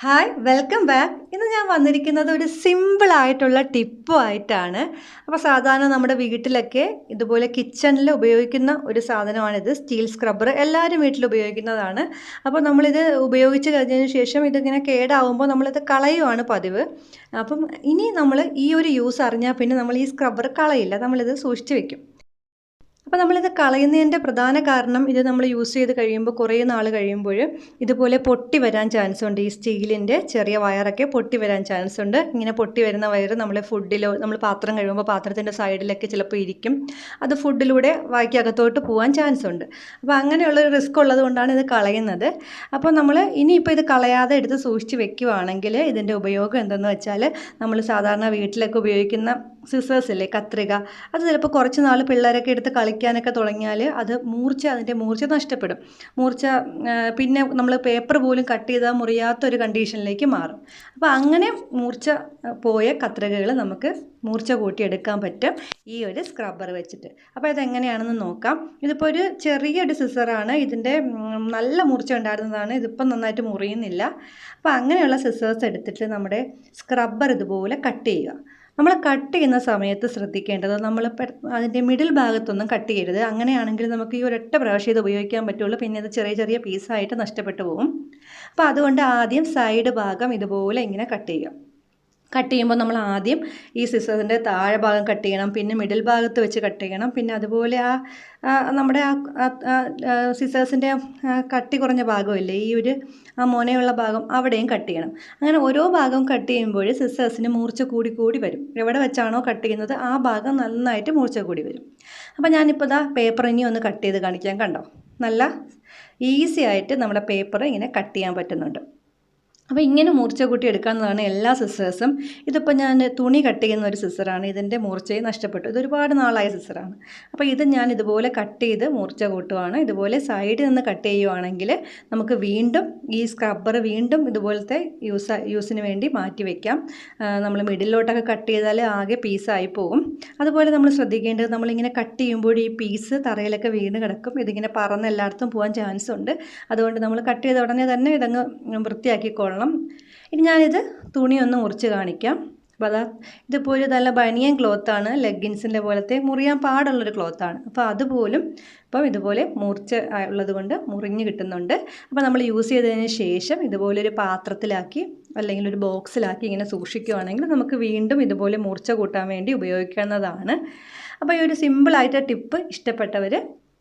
Hi welcome back. ഇന്ന് ഞാൻ വന്നിരിക്കുന്നത് ഒരു സിമ്പിളായിട്ടുള്ള ടിപ്പുമായിട്ടാണ്. അപ്പോൾ സാധാരണ നമ്മുടെ വീട്ടിലൊക്കെ ഇതുപോലെ കിച്ചണിൽ ഉപയോഗിക്കുന്ന ഒരു സാധനമാണിത്. സ്റ്റീൽ സ്ക്രബ്ബർ എല്ലാവരും വീട്ടിൽ ഉപയോഗിക്കുന്നതാണ്. അപ്പോൾ നമ്മളിത് ഉപയോഗിച്ച് കഴിഞ്ഞതിന് ശേഷം ഇതിങ്ങനെ കേടാവുമ്പോൾ നമ്മളിത് കളയുവാണ് പതിവ്. അപ്പം ഇനി നമ്മൾ ഈ ഒരു യൂസ് അറിഞ്ഞാൽ പിന്നെ നമ്മൾ ഈ സ്ക്രബ്ബർ കളയില്ല, നമ്മളിത് സൂക്ഷിച്ച് വെക്കും. അപ്പോൾ നമ്മളിത് കളയുന്നതിൻ്റെ പ്രധാന കാരണം ഇത് നമ്മൾ യൂസ് ചെയ്ത് കഴിയുമ്പോൾ കുറേ നാൾ കഴിയുമ്പോൾ ഇതുപോലെ പൊട്ടി വരാൻ ചാൻസ് ഉണ്ട്. ഈ സ്റ്റീലിൻ്റെ ചെറിയ വയറൊക്കെ പൊട്ടി വരാൻ ചാൻസ് ഉണ്ട്. ഇങ്ങനെ പൊട്ടി വരുന്ന വയർ നമ്മൾ ഫുഡിലോ നമ്മൾ പാത്രം കഴിയുമ്പോൾ പാത്രത്തിൻ്റെ സൈഡിലൊക്കെ ചിലപ്പോൾ ഇരിക്കും. അത് ഫുഡിലൂടെ വായ്ക്കകത്തോട്ട് പോകാൻ ചാൻസ് ഉണ്ട്. അപ്പോൾ അങ്ങനെയുള്ളൊരു റിസ്ക് ഉള്ളത് കൊണ്ടാണ് ഇത് കളയുന്നത്. അപ്പോൾ നമ്മൾ ഇനിയിപ്പോൾ ഇത് കളയാതെ എടുത്ത് സൂക്ഷിച്ച് വെക്കുകയാണെങ്കിൽ ഇതിൻ്റെ ഉപയോഗം എന്തെന്ന് വെച്ചാൽ നമ്മൾ സാധാരണ വീട്ടിലൊക്കെ ഉപയോഗിക്കുന്ന സിസേഴ്സ് ഇല്ലേ, കത്രിക, അത് ചിലപ്പോൾ കുറച്ച് നാൾ പിള്ളേരൊക്കെ എടുത്ത് കളിക്കാനൊക്കെ തുടങ്ങിയാൽ അത് അതിൻ്റെ മൂർച്ച നഷ്ടപ്പെടും. മൂർച്ച പിന്നെ നമ്മൾ പേപ്പർ പോലും കട്ട് ചെയ്താൽ മുറിയാത്തൊരു കണ്ടീഷനിലേക്ക് മാറും. അപ്പോൾ അങ്ങനെ മൂർച്ച പോയ കത്രികകൾ നമുക്ക് മൂർച്ച കൂട്ടിയെടുക്കാൻ പറ്റും ഈ ഒരു സ്ക്രബ്ബർ വെച്ചിട്ട്. അപ്പോൾ ഇതെങ്ങനെയാണെന്ന് നോക്കാം. ഇതിപ്പോൾ ഒരു ചെറിയൊരു സിസറാണ്. ഇതിൻ്റെ നല്ല മൂർച്ച ഉണ്ടായിരുന്നതാണ്. ഇതിപ്പം നന്നായിട്ട് മുറിയുന്നില്ല. അപ്പോൾ അങ്ങനെയുള്ള സിസേഴ്സ് എടുത്തിട്ട് നമ്മുടെ സ്ക്രബ്ബർ ഇതുപോലെ കട്ട് ചെയ്യുക. നമ്മൾ കട്ട് ചെയ്യുന്ന സമയത്ത് ശ്രദ്ധിക്കേണ്ടത് നമ്മൾ അതിൻ്റെ മിഡിൽ ഭാഗത്തൊന്നും കട്ട് ചെയ്യരുത്. അങ്ങനെയാണെങ്കിൽ നമുക്ക് ഈ ഒരൊറ്റ പ്രാവശ്യം ഇത് ഉപയോഗിക്കാൻ പറ്റുള്ളൂ. പിന്നെ ഇത് ചെറിയ ചെറിയ പീസായിട്ട് നഷ്ടപ്പെട്ടു പോകും. അപ്പോൾ അതുകൊണ്ട് ആദ്യം സൈഡ് ഭാഗം ഇതുപോലെ ഇങ്ങനെ കട്ട് ചെയ്യുക. കട്ട് ചെയ്യുമ്പോൾ നമ്മൾ ആദ്യം ഈ സിസറിൻ്റെ താഴെ ഭാഗം കട്ട് ചെയ്യണം, പിന്നെ മിഡിൽ ഭാഗത്ത് വെച്ച് കട്ട് ചെയ്യണം, പിന്നെ അതുപോലെ നമ്മുടെ സിസേഴ്സിൻ്റെ കട്ടി കുറഞ്ഞ ഭാഗമില്ലേ, ഈ ഒരു മുനയുള്ള ഭാഗം അവിടെയും കട്ട് ചെയ്യണം. അങ്ങനെ ഓരോ ഭാഗം കട്ട് ചെയ്യുമ്പോൾ സിസേഴ്സിന് മൂർച്ച കൂടി കൂടി വരും. എവിടെ വെച്ചാണോ കട്ട് ചെയ്യുന്നത് ആ ഭാഗം നന്നായിട്ട് മൂർച്ച കൂടി വരും. അപ്പോൾ ഞാനിപ്പോൾ ഇതാ പേപ്പർ ഇനി ഒന്ന് കട്ട് ചെയ്ത് കാണിക്കാൻ. കണ്ടോ, നല്ല ഈസി ആയിട്ട് നമ്മുടെ പേപ്പർ ഇങ്ങനെ കട്ട് ചെയ്യാൻ പറ്റുന്നുണ്ട്. അപ്പോൾ ഇങ്ങനെ മൂർച്ച കൂട്ടി എടുക്കാവുന്നതാണ് എല്ലാ സിസേഴ്സും. ഇതിപ്പോൾ ഞാൻ തുണി കട്ട് ചെയ്യുന്ന ഒരു സിസറാണ്. ഇതിൻ്റെ മൂർച്ചയും നഷ്ടപ്പെട്ടു. ഇതൊരുപാട് നാളായ സിസറാണ്. അപ്പോൾ ഇത് ഞാൻ ഇതുപോലെ കട്ട് ചെയ്ത് മൂർച്ച കൂട്ടുവാണ്. ഇതുപോലെ സൈഡിൽ നിന്ന് കട്ട് ചെയ്യുവാണെങ്കിൽ നമുക്ക് വീണ്ടും ഈ സ്ക്രബ്ബർ വീണ്ടും ഇതുപോലത്തെ യൂസിന് വേണ്ടി മാറ്റി വയ്ക്കാം. നമ്മൾ മിഡിലോട്ടൊക്കെ കട്ട് ചെയ്താൽ ആകെ പീസായി പോകും. അതുപോലെ നമ്മൾ ശ്രദ്ധിക്കേണ്ടത്, നമ്മളിങ്ങനെ കട്ട് ചെയ്യുമ്പോൾ ഈ പീസ് തറയിലൊക്കെ വീണ് കിടക്കും. ഇതിങ്ങനെ പറന്ന് എല്ലായിടത്തും പോകാൻ ചാൻസ് ഉണ്ട്. അതുകൊണ്ട് നമ്മൾ കട്ട് ചെയ്ത ഉടനെ തന്നെ ഇതങ്ങ് വൃത്തിയാക്കിക്കൊള്ളണം. ഇനി ഞാനിത് തുണി ഒന്ന് മുറിച്ച് കാണിക്കാം. അപ്പോൾ അതാ, ഇതിപ്പോൾ ഒരു നല്ല ബനിയൻ ക്ലോത്താണ്, ലെഗിൻസിൻ്റെ പോലത്തെ മുറിയാൻ പാടുള്ളൊരു ക്ലോത്താണ്. അപ്പോൾ അതുപോലും ഇപ്പം ഇതുപോലെ മൂർച്ച ഉള്ളത് കൊണ്ട് മുറിഞ്ഞ് കിട്ടുന്നുണ്ട്. അപ്പോൾ നമ്മൾ യൂസ് ചെയ്തതിന് ശേഷം ഇതുപോലൊരു പാത്രത്തിലാക്കി അല്ലെങ്കിൽ ഒരു ബോക്സിലാക്കി ഇങ്ങനെ സൂക്ഷിക്കുകയാണെങ്കിൽ നമുക്ക് വീണ്ടും ഇതുപോലെ മൂർച്ച കൂട്ടാൻ വേണ്ടി ഉപയോഗിക്കാവുന്നതാണ്. അപ്പോൾ ഈ ഒരു സിമ്പിളായിട്ട് ടിപ്പ് ഇഷ്ടപ്പെട്ടവർ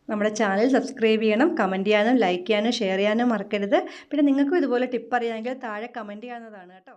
നമ്മുടെ ചാനൽ സബ്സ്ക്രൈബ് ചെയ്യണം, കമൻറ്റ് ചെയ്യാനും ലൈക്ക് ചെയ്യാനും ഷെയർ ചെയ്യാനും മറക്കരുത്. പിന്നെ നിങ്ങൾക്കും ഇതുപോലെ ടിപ്പ് അറിയാമെങ്കിൽ താഴെ കമൻറ്റ് ചെയ്യാവുന്നതാണ് കേട്ടോ.